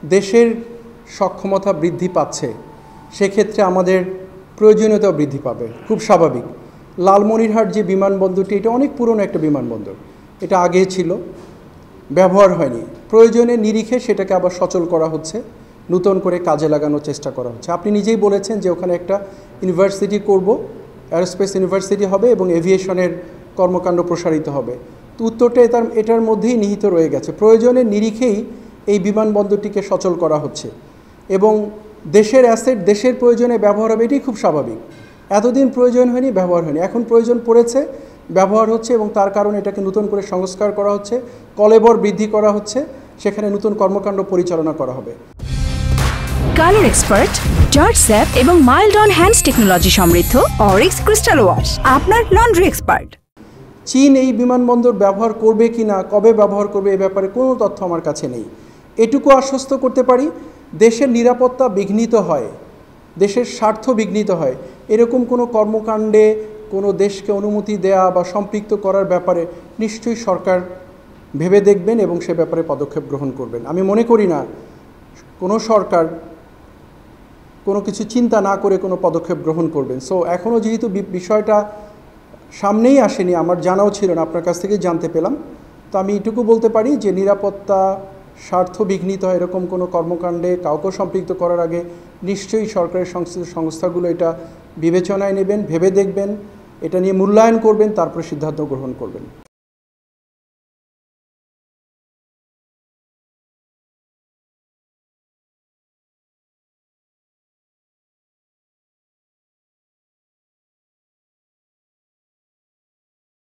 দেশের সক্ষমতা বৃদ্ধি পাচ্ছে, সেক্ষেত্রে আমাদের প্রয়োজনীয়তাও বৃদ্ধি পাবে, খুব স্বাভাবিক। লালমনিরহাট যে বিমানবন্দরটি, এটা অনেক পুরনো একটা বিমানবন্দর, এটা আগে ছিল, ব্যবহার হয়নি। প্রয়োজনের নিরিখে সেটাকে আবার সচল করা হচ্ছে, নতুন করে কাজে লাগানোর চেষ্টা করা হচ্ছে। আপনি নিজেই বলেছেন যে ওখানে একটা ইউনিভার্সিটি করব, অ্যারোস্পেস ইউনিভার্সিটি হবে এবং এভিয়েশনের কর্মকাণ্ড প্রসারিত হবে। তো উত্তরটা এটার মধ্যেই নিহিত রয়ে গেছে। প্রয়োজনের নিরিখেই এই বিমানবন্দরটিকে সচল করা হচ্ছে এবং দেশের অ্যাসেট দেশের প্রয়োজনে ব্যবহার হবে, এটাই খুব স্বাভাবিক। এতদিন প্রয়োজন হয়নি, ব্যবহার হয়নি, এখন প্রয়োজন পড়েছে, ব্যবহার হচ্ছে এবং তার কারণে এটাকে নতুন করে সংস্কার করা হচ্ছে, কলেবর বৃদ্ধি করা হচ্ছে, সেখানে নতুন কর্মকাণ্ড পরিচালনা করা হবে। কালার এক্সপার্ট, জর্জ স্যাপ এবং মাইল্ড অন হ্যান্ডস টেকনোলজি সমৃদ্ধ অরিক্স ক্রিস্টাল ওয়াশ আপনার লন্ড্রি এক্সপার্ট। চীন এই বিমানবন্দর ব্যবহার করবে কি না, কবে ব্যবহার করবে, এ ব্যাপারে কোনো তথ্য আমার কাছে নেই। এটুকু আশ্বস্ত করতে পারি, দেশের নিরাপত্তা বিঘ্নিত হয়, দেশের স্বার্থ বিঘ্নিত হয়, এরকম কোনো কর্মকাণ্ডে কোনো দেশকে অনুমতি দেয়া বা সম্পৃক্ত করার ব্যাপারে নিশ্চয়ই সরকার ভেবে দেখবেন এবং সে ব্যাপারে পদক্ষেপ গ্রহণ করবেন। আমি মনে করি না কোনো সরকার কোনো কিছু চিন্তা না করে কোনো পদক্ষেপ গ্রহণ করবেন। সো এখনও যেহেতু বিষয়টা সামনেই আসেনি, আমার জানাও ছিল না, আপনার কাছ থেকেই জানতে পেলাম, তো আমি এটুকু বলতে পারি যে নিরাপত্তা স্বার্থ বিঘ্নিত হয় এরকম কোনো কর্মকাণ্ডে কাউকে সম্পৃক্ত করার আগে নিশ্চয়ই সরকারের সংশ্লিষ্ট সংস্থাগুলো এটা বিবেচনায় নেবেন, ভেবে দেখবেন, এটা নিয়ে মূল্যায়ন করবেন, তারপরে সিদ্ধান্ত গ্রহণ করবেন।